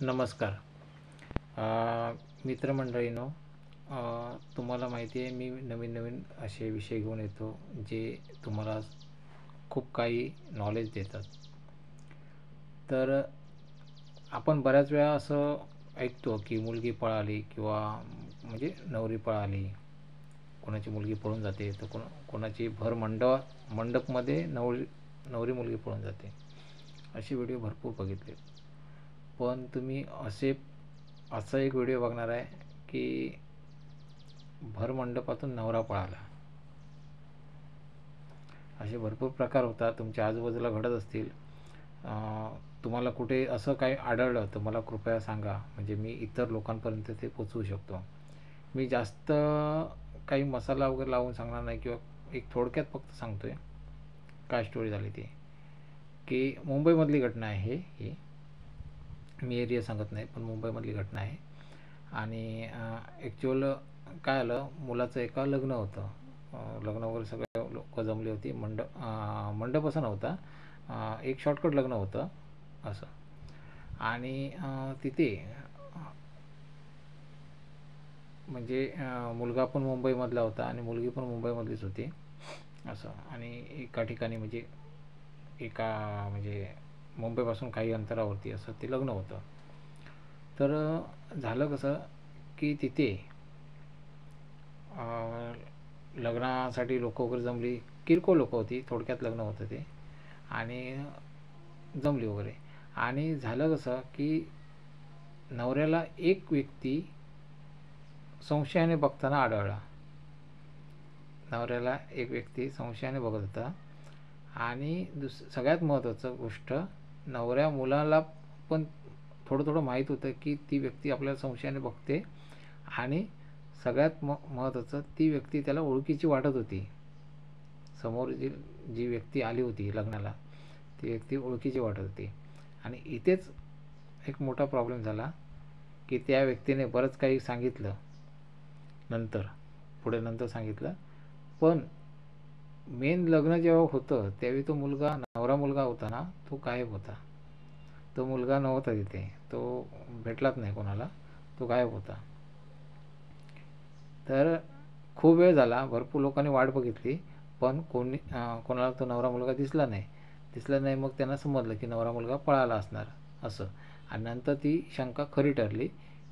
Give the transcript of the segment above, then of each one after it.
नमस्कार. मित्रमंडळींनो, तुम्हाला माहिती आहे मी नवीन-नवीन असे विषय घेऊन येतो जे तुम्हाला खूप काही नॉलेज देतात. तर आपण बऱ्याच वेळा असं ऐकतो की मुलगी पळाली किंवा म्हणजे नवरी पळाली, कोणाची मुलगी पळून जाते, तर कोणाची मंडपमध्ये नवरी मुलगी पळून जाते. असे व्हिडिओ भरपूर बघितले. पण तुम्ही असा एक व्हिडिओ बघणार आहे की भर मंडपातून नवरा पळाला. असे भरपूर प्रकार होतात, तुमच्या आजूबाजूला घडत असतील. तुम्हाला कुठे असं काही आढळलं तर मला कृपया सांगा, म्हणजे मी इतर लोकांपर्यंत ते पोचवू शकतो. मी जास्त काही मसाला वगैरे लावून सांगणार नाही, किंवा एक थोडक्यात फक्त सांगतोय काय स्टोरी झाली ती. की मुंबईमधली घटना आहे ही. मी एरिया सांगत नाही, पण मुंबईमधली घटना आहे. आणि ॲक्च्युअल काय आलं, मुलाचं एका लग्न होतं. लग्न वगैरे सगळे लोक जमली होती. मंडप असा नव्हता, एक शॉर्टकट लग्न होतं असं. आणि तिथे म्हणजे मुलगा पण मुंबईमधला होता आणि मुलगी पण मुंबईमधलीच होती असं. आणि एका ठिकाणी म्हणजे मुंबईपासून काही अंतरावरती असं ते लग्न होतं. तर झालं कसं की तिथे लग्नासाठी लोक वगैरे जमली, किरकोळ लोक होती, थोडक्यात लग्न होतं ते. आणि जमली वगैरे. आणि झालं कसं की नवऱ्याला एक व्यक्ती संशयाने बघताना आढळला. नवऱ्याला एक व्यक्ती संशयाने बघत होता. आणि सगळ्यात महत्त्वाचं गोष्ट, नवऱ्या मुलाला पण थोडं थोडं माहीत होतं की ती व्यक्ती आपल्याला संशयाने बघते. आणि सगळ्यात महत्त्वाचं, ती व्यक्ती त्याला ओळखीची वाटत होती. समोर जी व्यक्ती आली होती लग्नाला, ती व्यक्ती ओळखीची वाटत होती. आणि इथेच एक मोठा प्रॉब्लेम झाला की त्या व्यक्तीने बरंच काही सांगितलं नंतर सांगितलं. पण मेन लग्न जेव्हा होतं त्यावेळी तो नवरा मुलगा होता ना, तो गायब होता. तो मुलगा नव्हता तिथे, तो भेटलाच नाही कोणाला, तो गायब होता. तर खूप वेळ झाला, भरपूर लोकांनी वाट बघितली, पण कोणाला तो नवरा मुलगा दिसला नाही. मग त्यांना समजलं की नवरा मुलगा पळाला असणार असं. आणि नंतर ती शंका खरी ठरली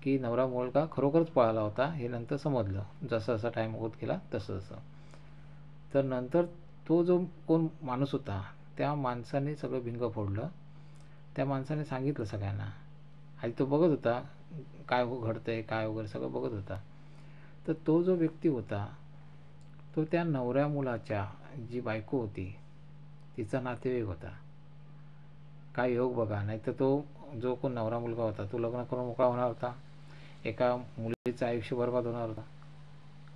की नवरा मुलगा खरोखरच पळाला होता, हे नंतर समजलं जसा जसा टाईम होत गेला तसं तसं. तर नंतर तो जो कोण माणूस होता, त्या माणसाने सगळं भिंग फोडलं. त्या माणसाने सांगितलं सगळ्यांना. आधी तो बघत होता काय घडतंय काय वगैरे सगळं बघत होता. तर तो जो व्यक्ती होता, तो त्या नवऱ्या मुलाच्या जी बायको होती तिचा नातेवाईक होता. काय योग बघा. नाही तर तो जो कोण नवरा मुलगा होता तो लग्न करून मोकळा होणार होता, एका मुलीचं आयुष्य बरबाद होणार होता.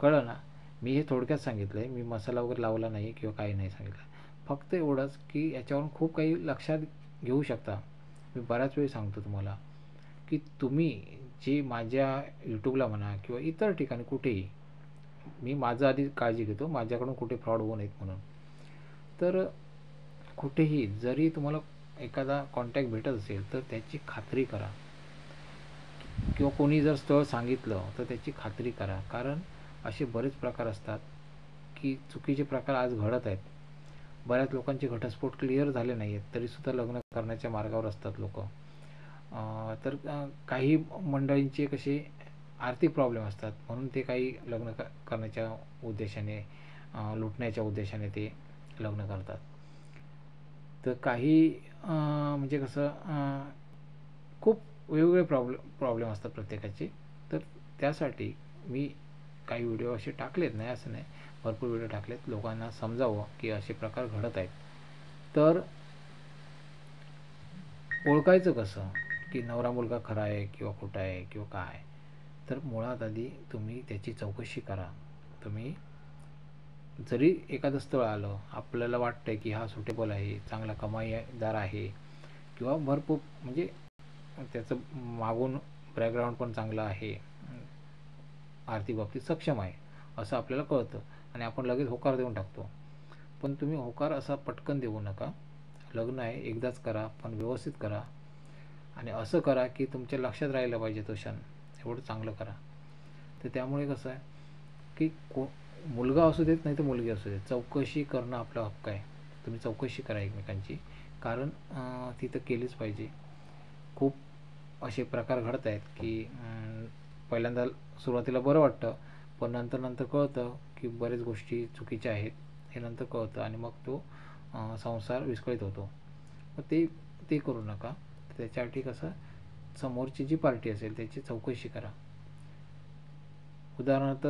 कळलं ना. मी हे थोडक्यात सांगितलं आहे, मी मसाला वगैरे लावला नाही किंवा काही नाही सांगितलं. फक्त एवढंच की याच्यावरून खूप काही लक्षात घेऊ शकता. मी बऱ्याच वेळी सांगतो तुम्हाला की तुम्ही जे माझ्या यूट्यूबला म्हणा किंवा इतर ठिकाणी कुठेही, मी माझं आधी काळजी घेतो माझ्याकडून कुठे फ्रॉड होऊ नयेत म्हणून. तर कुठेही जरी तुम्हाला एखादा कॉन्टॅक्ट भेटत असेल तर त्याची खात्री करा, किंवा कोणी जर स्थळ सांगितलं तर त्याची खात्री करा. कारण असे बरेच प्रकार असतात की चुकीचे प्रकार आज घडत आहेत. बऱ्याच लोकांचे घटस्फोट क्लिअर झाले नाही आहेत तरीसुद्धा लग्न करण्याच्या मार्गावर असतात लोक. तर काही मंडळींचे कसे आर्थिक प्रॉब्लेम असतात, म्हणून ते काही लग्न करण्याच्या उद्देशाने, लुटण्याच्या उद्देशाने ते लग्न करतात. तर काही म्हणजे कसं, खूप वेगवेगळे प्रॉब्लेम असतात प्रत्येकाचे. तर त्यासाठी मी काही व्हिडिओ असे टाकलेत, नाही असं नाही, भरपूर व्हिडिओ टाकलेत लोकांना समजावं की असे प्रकार घडत आहेत. तर ओळखायचं कसं की नवरा मुलगा खरा आहे किंवा खोटा आहे किंवा काय. तर मुळात आधी तुम्ही त्याची चौकशी करा. तुम्ही जरी एखादं स्थळ आलं, आपल्याला वाटतंय की हा सुटेबल आहे, चांगला कमाईदार आहे, किंवा भरपूर म्हणजे त्याचं मागून बॅकग्राऊंड पण चांगलं आहे, आर्थिक बाबतीत सक्षम आहे, असं आपल्याला कळतं आणि आपण लगेच होकार देऊन टाकतो. पण तुम्ही होकार असा पटकन देऊ नका. लग्न आहे एकदाच करा, पण व्यवस्थित करा. आणि असं करा की तुमच्या लक्षात राहिलं पाहिजे तो क्षण, एवढं चांगलं करा. तर त्यामुळे कसं आहे की मुलगा असू देत नाही तर मुलगी असू देत, चौकशी करणं आपला हक्क आहे. तुम्ही चौकशी करा एकमेकांची, कारण ती तर केलीच पाहिजे. खूप असे प्रकार घडत आहेत की पहिल्यांदा सुरुवातीला बरं वाटतं, पण नंतर नंतर कळतं की बरेच गोष्टी चुकीच्या आहेत, हे नंतर कळतं आणि मग तो संसार विस्कळीत होतो. मग ते ते करू नका. त्याच्यासाठी कसं, समोरची जी पार्टी असेल त्याची चौकशी करा. उदाहरणार्थ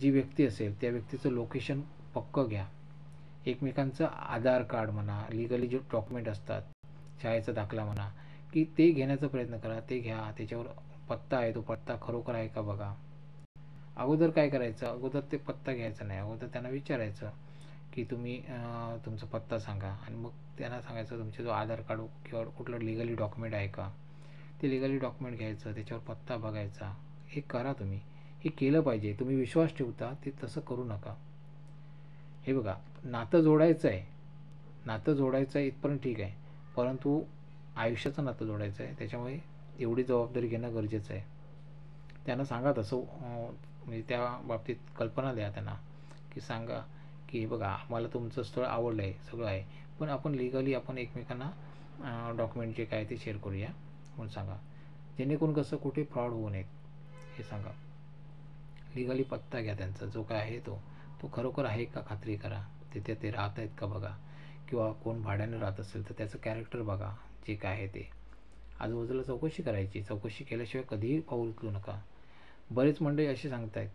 जी व्यक्ती असेल त्या व्यक्तीचं लोकेशन पक्कं घ्या. एकमेकांचं आधार कार्ड म्हणा, लिगली जे डॉक्युमेंट असतात, शाळेचा दाखला म्हणा, की ते घेण्याचा प्रयत्न करा. ते घ्या. त्याच्यावर पत्ता आहे, तो पत्ता खरोखर आहे का बघा. अगोदर काय करायचं, अगोदर ते पत्ता घ्यायचा नाही. अगोदर त्यांना विचारायचं की तुम्ही तुमचा पत्ता सांगा, आणि मग त्यांना सांगायचं तुमचे जो आधार कार्ड किंवा कुठलं लिगली डॉक्युमेंट आहे का, ते लिगली डॉक्युमेंट घ्यायचं, त्याच्यावर पत्ता बघायचा. हे करा तुम्ही. हे केलं पाहिजे. तुम्ही विश्वास ठेवता ते तसं करू नका. हे बघा, नातं जोडायचं आहे, नातं जोडायचं आहे इथपर्यंत ठीक आहे, परंतु आयुष्याचं नातं जोडायचं आहे. त्याच्यामुळे एवढी जबाबदारी घेणं गरजेचं आहे. त्यांना सांगा तसं, म्हणजे त्या बाबतीत कल्पना द्या त्यांना, की सांगा की हे बघा आम्हाला तुमचं स्थळ आवडलं आहे, सगळं आहे, पण आपण लिगली आपण एकमेकांना डॉक्युमेंट जे काय ते शेअर करूया म्हणून सांगा. जेणेकरून कसं कुठे फ्रॉड होऊ नयेत हे सांगा. लिगली पत्ता घ्या त्यांचा जो काय आहे तो तो खरोखर आहे का खात्री करा. तिथे ते राहत आहेत का बघा, किंवा कोण भाड्याने राहत असेल तर त्याचं कॅरेक्टर बघा, जे काय आहे ते. आजूबाजूला चौकशी करायची. चौकशी केल्याशिवाय कधीही पाऊल उचलू नका. बरेच मंडळी असे सांगत आहेत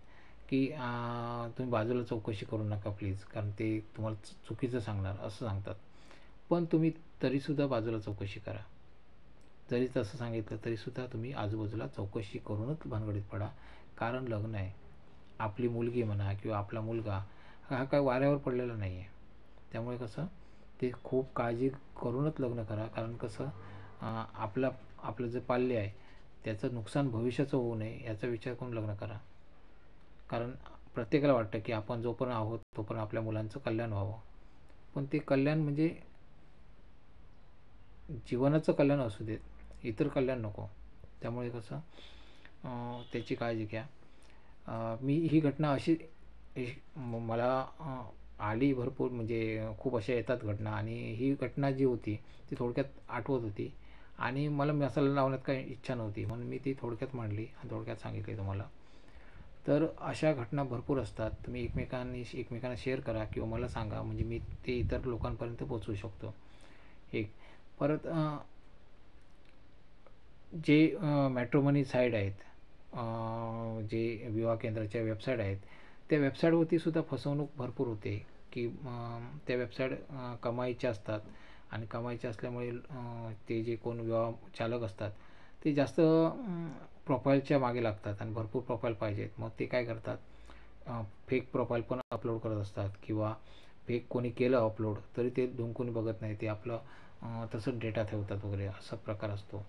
की तुम्ही बाजूला चौकशी करू नका प्लीज, कारण ते तुम्हाला चुकीचं सांगणार असं सांगतात. पण तुम्ही तरीसुद्धा बाजूला चौकशी करा. जरी तसं सांगितलं तरीसुद्धा तुम्ही आजूबाजूला चौकशी करूनच भानगडीत पडा. कारण लग्न आहे. आपली मुलगी म्हणा किंवा आपला मुलगा हा काय वाऱ्यावर पडलेला नाही आहे. त्यामुळे कसं, ते खूप काळजी करूनच लग्न करा. कारण कसं, आपलं जे पाल्य आहे त्याचं नुकसान भविष्याचं होऊ नये याचा विचार करून लग्न करा. कारण प्रत्येकाला वाटतं की आपण जोपर्यंत आहोत तोपर्यंत आपल्या मुलांचं कल्याण व्हावं, पण ते कल्याण म्हणजे जीवनाचं कल्याण असू देत, इतर कल्याण नको. त्यामुळे कसं, त्याची काळजी घ्या. मी ही घटना अशी मला आली भरपूर, म्हणजे खूप अशा येतात घटना, आणि ही घटना जी होती ती थोडक्यात आठवत होती, आणि मला मसाला लावण्यात काही इच्छा नव्हती, म्हणून मी ती थोडक्यात मांडली आणि थोडक्यात सांगितली तुम्हाला. तर अशा घटना भरपूर असतात. तुम्ही एकमेकांना शेअर करा किंवा मला सांगा, म्हणजे मी ते इतर लोकांपर्यंत पोचवू शकतो. एक परत जे मॅट्रिमोनी साईट आहेत, जे विवाह केंद्राच्या वेबसाईट आहेत, त्या वेबसाईटवरती सुद्धा फसवणूक भरपूर होते. की त्या वेबसाईट कमाईच्या असतात, आणि कमाईच्या असल्यामुळे ते जे कोण विवाह चालक असतात ते जास्त प्रोफाईलच्या मागे लागतात, आणि भरपूर प्रोफाईल पाहिजेत. मग ते काय करतात, फेक प्रोफाईल पण अपलोड करत असतात, किंवा फेक कोणी केलं अपलोड तरी ते कोणी बघत नाही, ते आपलं तसंच डेटा ठेवतात वगैरे, असा प्रकार असतो.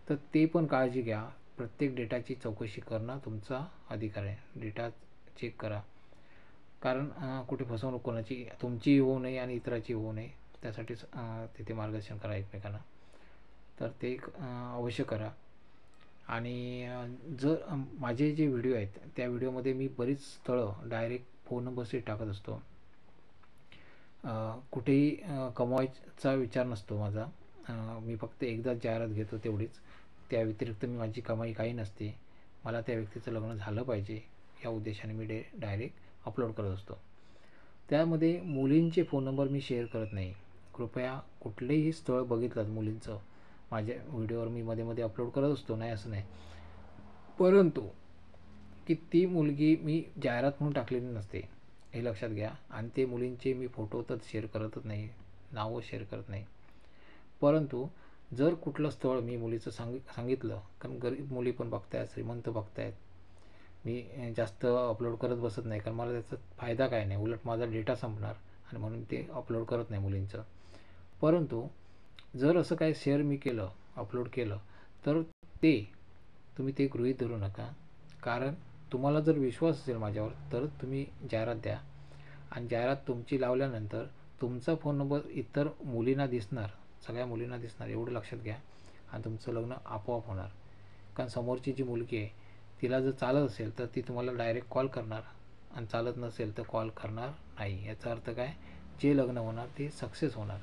तर ते पण काळजी घ्या. प्रत्येक डेटाची चौकशी करणं तुमचा अधिकार आहे. डेटा चेक करा, कारण कुठे फसवणूक कोणाची तुमची होऊ नये आणि इतराची होऊ नये, त्यासाठीच तिथे मार्गदर्शन करा एकमेकांना. तर ते अवश्य करा. आणि जर माझे जे व्हिडिओ आहेत त्या व्हिडिओमध्ये मी बरीच स्थळं डायरेक्ट फोन नंबरशी टाकत असतो. कुठेही कमवायचा विचार नसतो माझा. मी फक्त एकदाच जाहिरात घेतो तेवढीच. त्या व्यतिरिक्त मी माझी कमाई काही नसते. मला त्या व्यक्तीचं लग्न झालं पाहिजे या उद्देशाने मी डायरेक्ट अपलोड करत असतो. त्यामध्ये मुलींचे फोन नंबर मी शेअर करत नाही. कृपया कुठलेही स्थळ बघितलं मुलींचं माझ्या व्हिडिओवर मी मध्ये मध्ये अपलोड करत असतो, नाही असं नाही, परंतु की ती मुलगी मी जाहिरात म्हणून टाकलेली नसते, हे लक्षात घ्या. आणि ते मुलींचे मी फोटो तर शेअर करतच नाही, नावं शेअर करत नाही. परंतु जर कुठलं स्थळ मी मुलीचं सांगितलं, कारण गरीब मुली पण बघतायत, श्रीमंत बघतायत, मी जास्त अपलोड करत बसत नाही, कारण मला त्याचा फायदा काय नाही, उलट माझा डेटा संपणार, आणि म्हणून ते अपलोड करत नाही मुलींचं. परंतु जर असं काही शेअर मी केलं, अपलोड केलं, तर ते तुम्ही ते गृहीत धरू नका. कारण तुम्हाला जर विश्वास असेल माझ्यावर तरच तुम्ही जाहिरात द्या, आणि जाहिरात तुमची लावल्यानंतर तुमचा फोन नंबर इतर मुलींना दिसणार, सगळ्या मुलींना दिसणार, एवढं लक्षात घ्या. आणि तुमचं लग्न आपोआप होणार. कारण समोरची जी मुलगी आहे तिला जर चालत असेल तर ती तुम्हाला डायरेक्ट कॉल करणार, आणि चालत नसेल तर कॉल करणार नाही. याचा अर्थ काय, जे लग्न होणार ते सक्सेस होणार.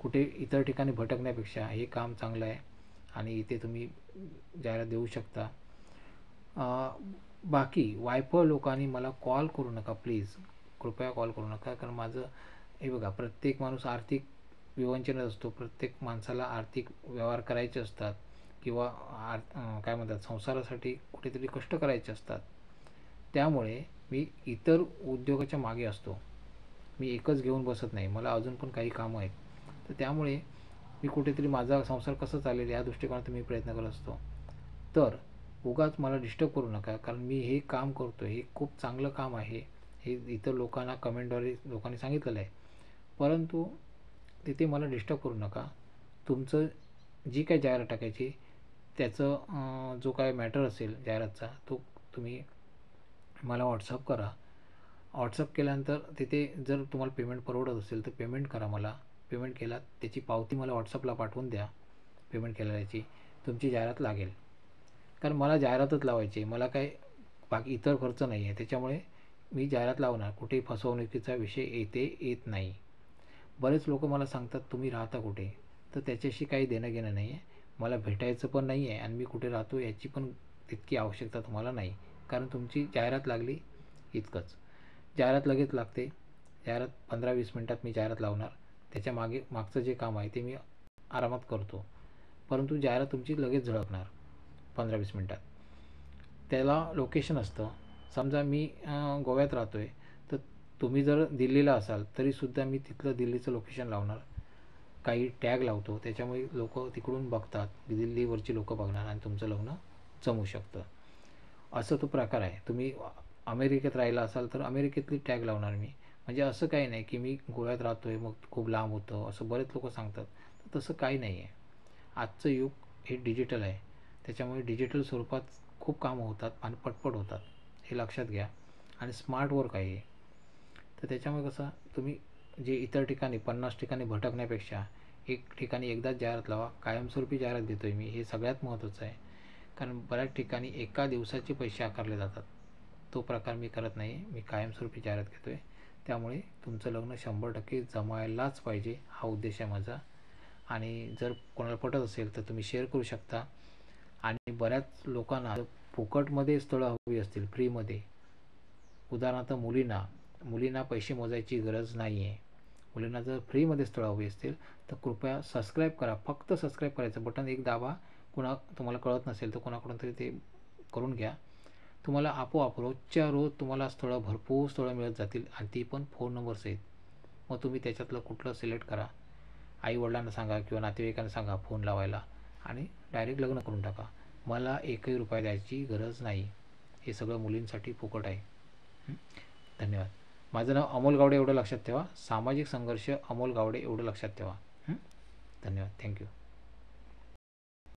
कुठे इतर ठिकाणी भटकण्यापेक्षा हे काम चांगलं आहे आणि इथे तुम्ही जाहिरात देऊ शकता. बाकी वायफळ लोकांनी मला कॉल करू नका प्लीज, कृपया कॉल करू नका. कारण माझं हे बघा, प्रत्येक माणूस आर्थिक विवंचनेत असतो. प्रत्येक माणसाला आर्थिक व्यवहार करायचे असतात किंवा काय म्हणतात, संसारासाठी कुठेतरी कष्ट करायचे असतात. त्यामुळे मी इतर उद्योगाच्या मागे असतो. मी एकच घेऊन बसत नाही, मला अजून पण काही कामं आहेत. तर त्यामुळे मी कुठेतरी माझा संसार कसा चालेल या दृष्टिकोनातून मी प्रयत्न करत असतो. तर उगाच मला डिस्टर्ब करू नका, कारण मी हे काम करतो, हे खूप चांगलं काम आहे, हे इतर लोकांना कमेंटद्वारे लोकांनी सांगितलेलं आहे. परंतु तिथे मला डिस्टर्ब करू नका. तुमचं जी काही जाहिरात टाकायची त्याचं जो काय मॅटर असेल जाहिरातचा, तो तुम्ही मला व्हॉट्सअप करा. व्हॉट्सअप केल्यानंतर तिथे जर तुम्हाला पेमेंट परवडत असेल तर पेमेंट करा. मला पेमेंट केला त्याची पावती मला व्हॉट्सअपला पाठवून द्या. पेमेंट केल्याची तुमची जाहिरात लागेल. कारण मला जाहिरातच लावायची आहे, मला काय बाकी इतर खर्च नाही आहे. त्याच्यामुळे मी जाहिरात लावणार. कुठेही फसवणुकीचा विषय येत नाही. बरेच लोक मला सांगतात तुम्ही राहता कुठे, तर त्याच्याशी काही देणं घेणं नाही आहे. मला भेटायचं पण नाही आहे आणि मी कुठे राहतो याची पण तितकी आवश्यकता तुम्हाला नाही. कारण तुमची जाहिरात लागली इतकंच. जाहिरात लगेच लागते. जाहिरात 15-20 मिनटात मी जाहिरात लावणार. त्याच्या मागचं जे काम आहे ते मी आरामात करतो. परंतु जाहिरात तुमची लगेच झळकणार 15-20 मिनटात. त्याला लोकेशन असतं. समजा मी गोव्यात राहतो आहे, तर तुम्ही जर दिल्लीला असाल तरीसुद्धा मी तिथलं दिल्लीचं लोकेशन लावणार. काही टॅग लावतो, त्याच्यामुळे लोक तिकडून बघतात, दिल्लीवरची लोक बघणार आणि तुमचं लग्न जमू शकतं. असं तो प्रकार आहे. तुम्ही अमेरिकेत राहिला असाल तर अमेरिकेतली टॅग लावणार मी. म्हणजे असं काही नाही की मी गोव्यात राहतो आहे मग खूप लांब होतं, असं बरेच लोक सांगतात. तर तसं काही नाही आहे. आजचं युग हे डिजिटल आहे. त्याच्यामुळे डिजिटल स्वरूपात खूप कामं होतात आणि पटपट होतात, हे लक्षात घ्या. आणि स्मार्ट वर्क आहे. तर त्याच्यामुळे कसं, तुम्ही जे इतर ठिकाणी 50 ठिकाणी भटकण्यापेक्षा एक ठिकाणी एकदाच जाहिरात लावा. कायमस्वरूपी जाहिरात देतो आहे मी, हे सगळ्यात महत्त्वाचं आहे. कारण बऱ्याच ठिकाणी एका दिवसाचे पैसे आकारले जातात. तो प्रकार मी करत नाही. मी कायमस्वरूपी जाहिरात घेतो आहे. त्यामुळे तुमचं लग्न 100% जमायलाच पाहिजे, हा उद्देश आहे माझा. आणि जर कोणाला पटत असेल तर तुम्ही शेअर करू शकता. आणि बऱ्याच लोकांना फुकटमध्ये स्थळं हवी असतील, फ्रीमध्ये, उदाहरणार्थ मुलींना पैसे मोजायची गरज नाही आहे. मुलींना जर फ्रीमध्ये स्थळं हवी असतील तर कृपया सबस्क्राईब करा. फक्त सबस्क्राईब करायचं बटन एक दाबा. तुम्हाला कळत नसेल तर कोणाकडून तरी ते करून घ्या. तुम्हाला आपोआप रोजच्या रोज तुम्हाला भरपूर स्थळं मिळत जातील, आणि ती पण फोन नंबर सहित. मग तुम्ही त्याच्यातलं कुठलं सिलेक्ट करा. आईवडिलांना सांगा किंवा नातेवाईकांना सांगा फोन लावायला, आणि डायरेक्ट लग्न करून टाका. मला एकही रुपया द्यायची गरज नाही. हे सगळं मुलींसाठी फुकट आहे. धन्यवाद. माझं नाव अमोल गावडे एवढं लक्षात ठेवा. सामाजिक संघर्ष अमोल गावडे एवढं लक्षात ठेवा. धन्यवाद. थँक्यू.